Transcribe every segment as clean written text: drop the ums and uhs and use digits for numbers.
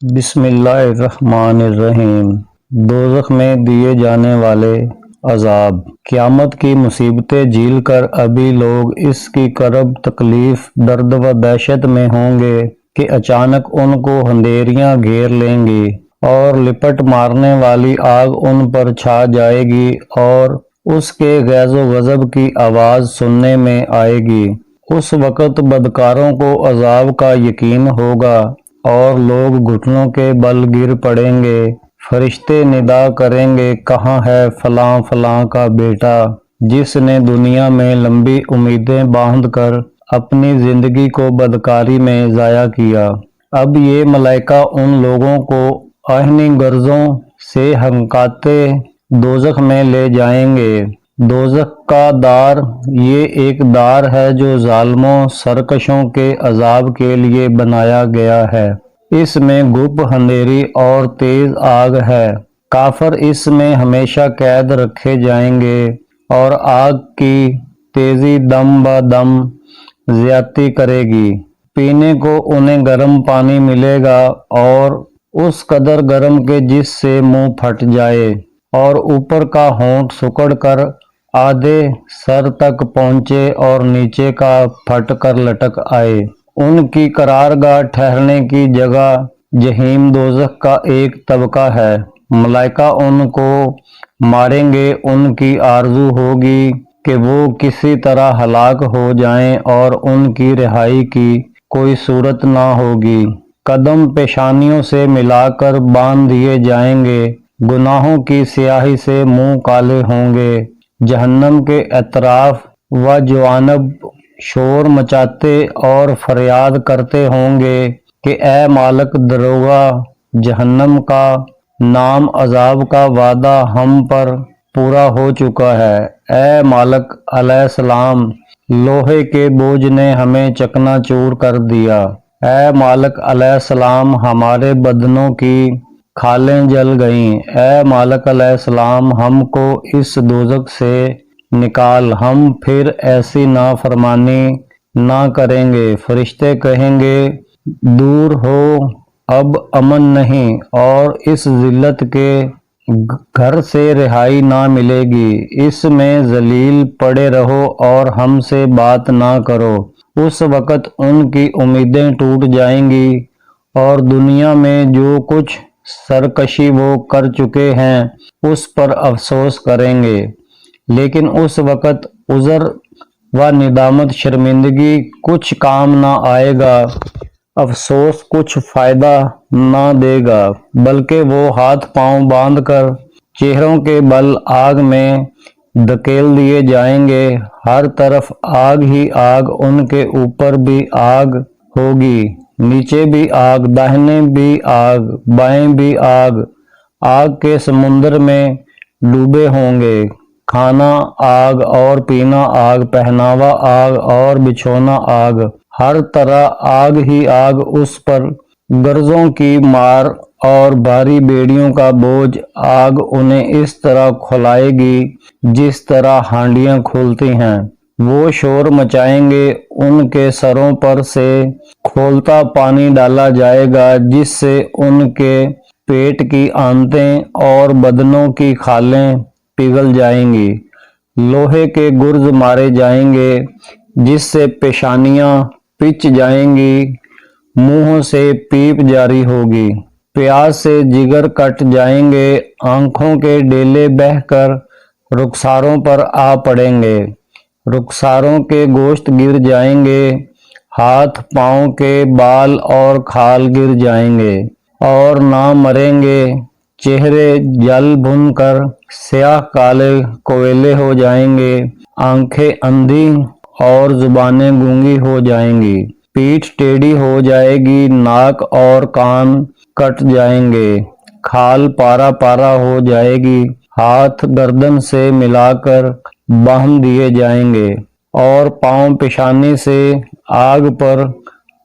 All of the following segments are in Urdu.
بسم اللہ الرحمن الرحیم۔ دوزخ میں دیے جانے والے عذاب۔ قیامت کی مصیبتیں جھیل کر ابھی لوگ اس کی کرب تکلیف درد و دہشت میں ہوں گے کہ اچانک ان کو اندھیریاں گھیر لیں گی اور لپٹ مارنے والی آگ ان پر چھا جائے گی اور اس کے غیظ و غضب کی آواز سننے میں آئے گی۔ اس وقت بدکاروں کو عذاب کا یقین ہوگا اور لوگ گھٹنوں کے بل گر پڑیں گے۔ فرشتے ندا کریں گے، کہاں ہے فلاں فلاں کا بیٹا جس نے دنیا میں لمبی امیدیں باندھ کر اپنی زندگی کو بدکاری میں ضائع کیا۔ اب یہ ملائکہ ان لوگوں کو آہنی گرزوں سے ہنکاتے دوزخ میں لے جائیں گے۔ دوزخ کا دار یہ ایک دار ہے جو ظالموں سرکشوں کے عذاب کے لیے بنایا گیا ہے۔ اس میں گپ اندھیری اور تیز آگ ہے۔ کافر اس میں ہمیشہ قید رکھے جائیں گے اور آگ کی تیزی دم بہ دم زیادتی کرے گی۔ پینے کو انہیں گرم پانی ملے گا اور اس قدر گرم کہ جس سے منہ پھٹ جائے اور اوپر کا ہونٹ سکڑ کر آدھے سر تک پہنچے اور نیچے کا پھٹ کر لٹک آئے۔ ان کی قرارگاہ ٹھہرنے کی جگہ جہنم دوزخ کا ایک طبقہ ہے۔ ملائکہ ان کو ماریں گے، ان کی آرزو ہوگی کہ وہ کسی طرح ہلاک ہو جائیں اور ان کی رہائی کی کوئی صورت نہ ہوگی۔ قدم پیشانیوں سے ملا کر باندھ دیے جائیں گے، گناہوں کی سیاہی سے منہ کالے ہوں گے۔ جہنم کے اطراف و جوانب شور مچاتے اور فریاد کرتے ہوں گے کہ اے مالک دروغا جہنم کا، نام عذاب کا وعدہ ہم پر پورا ہو چکا ہے۔ اے مالک علیہ السلام، لوہے کے بوجھ نے ہمیں چکنا چور کر دیا۔ اے مالک علیہ السلام، ہمارے بدنوں کی کھالیں جل گئیں۔ اے مالک علیہ السلام، ہم کو اس دوزخ سے نکال، ہم پھر ایسی نافرمانی نہ کریں گے۔ فرشتے کہیں گے دور ہو، اب امن نہیں اور اس ذلت کے گھر سے رہائی نہ ملے گی۔ اس میں ذلیل پڑے رہو اور ہم سے بات نہ کرو۔ اس وقت ان کی امیدیں ٹوٹ جائیں گی اور دنیا میں جو کچھ سرکشی وہ کر چکے ہیں اس پر افسوس کریں گے، لیکن اس وقت عذر و ندامت شرمندگی کچھ کام نہ آئے گا، افسوس کچھ فائدہ نہ دے گا، بلکہ وہ ہاتھ پاؤں باندھ کر چہروں کے بل آگ میں دھکیل دیے جائیں گے۔ ہر طرف آگ ہی آگ، ان کے اوپر بھی آگ ہوگی، نیچے بھی آگ، داہنے بھی آگ، بائیں بھی آگ۔ آگ کے سمندر میں ڈوبے ہوں گے۔ کھانا آگ اور پینا آگ، پہناوا آگ اور بچھونا آگ، ہر طرح آگ ہی آگ۔ اس پر گرزوں کی مار اور بھاری بیڑیوں کا بوجھ، آگ انہیں اس طرح کھولائے گی جس طرح ہانڈیاں کھولتی ہیں۔ وہ شور مچائیں گے، ان کے سروں پر سے کھولتا پانی ڈالا جائے گا جس سے ان کے پیٹ کی آنتیں اور بدنوں کی کھالیں پگھل جائیں گی۔ لوہے کے گرز مارے جائیں گے جس سے پیشانیاں پچ جائیں گی، منہوں سے پیپ جاری ہوگی، پیاس سے جگر کٹ جائیں گے، آنکھوں کے ڈیلے بہہ کر رخساروں پر آ پڑیں گے، رخساروں کے گوشت گر جائیں گے، ہاتھ پاؤں کے بال اور کھال گر جائیں گے اور نہ مریں گے، چہرے جل بھن کر سیاہ کالے کوئلے ہو جائیں گے، آنکھیں اندھی اور زبانیں گونگی ہو جائیں گی، پیٹھ ٹیڑھی ہو جائے گی، ناک اور کان کٹ جائیں گے، کھال پارا پارا ہو جائے گی، ہاتھ گردن سے ملا کر باندھ دیے جائیں گے اور پاؤں پیشانی سے آگ پر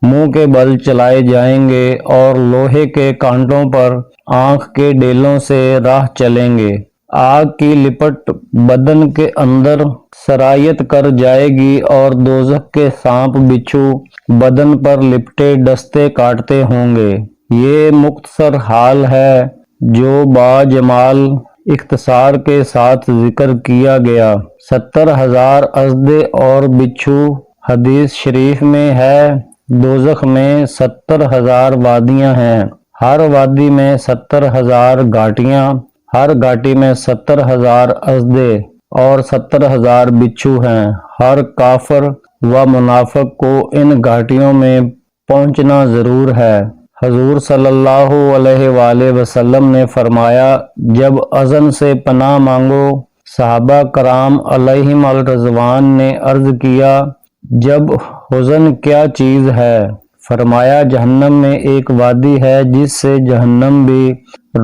منہ کے بل چلائے جائیں گے اور لوہے کے کانٹوں پر آنکھ کے ڈیلوں سے راہ چلیں گے۔ آگ کی لپٹ بدن کے اندر سرایت کر جائے گی اور دوزخ کے سانپ بچھو بدن پر لپٹے ڈستے کاٹتے ہوں گے۔ یہ مختصر حال ہے جو باجمال اختصار کے ساتھ ذکر کیا گیا۔ 70,000 اژدھے اور بچھو حدیث شریف میں ہے۔ دوزخ میں 70,000 وادیاں ہیں، ہر وادی میں 70,000 گھاٹیاں، ہر گھاٹی میں 70,000 اژدھے اور 70,000 بچھو ہیں۔ ہر کافر و منافق کو ان گھاٹیوں میں پہنچنا ضرور ہے۔ حضور صلی اللہ علیہ وآلہ وسلم نے فرمایا، جب اذن سے پناہ مانگو۔ صحابہ کرام علیہم الرضوان نے عرض کیا، جب حزن کیا چیز ہے؟ فرمایا، جہنم میں ایک وادی ہے جس سے جہنم بھی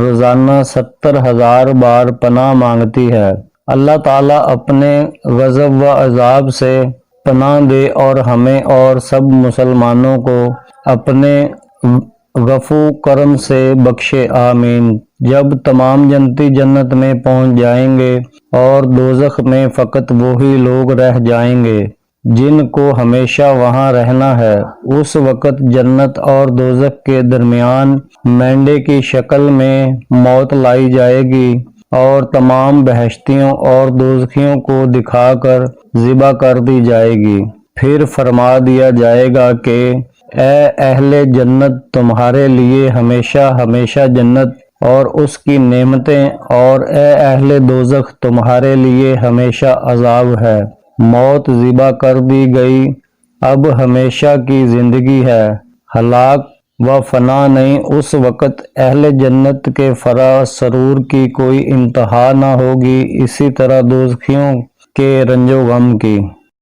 روزانہ 70,000 بار پناہ مانگتی ہے۔ اللہ تعالیٰ اپنے غضب و عذاب سے پناہ دے اور ہمیں اور سب مسلمانوں کو اپنے غفو کرم سے بخشے، آمین۔ جب تمام جنتی جنت میں پہنچ جائیں گے اور دوزخ میں فقط وہی لوگ رہ جائیں گے جن کو ہمیشہ وہاں رہنا ہے، اس وقت جنت اور دوزخ کے درمیان مینڈے کی شکل میں موت لائی جائے گی اور تمام بہشتیوں اور دوزخیوں کو دکھا کر ذبح کر دی جائے گی۔ پھر فرما دیا جائے گا کہ اے اہل جنت، تمہارے لیے ہمیشہ ہمیشہ جنت اور اس کی نعمتیں، اور اے اہل دوزخ، تمہارے لیے ہمیشہ عذاب ہے۔ موت ذبح کر دی گئی، اب ہمیشہ کی زندگی ہے، ہلاک و فنا نہیں۔ اس وقت اہل جنت کے فرح سرور کی کوئی انتہا نہ ہوگی، اسی طرح دوزخیوں کے رنج و غم کی۔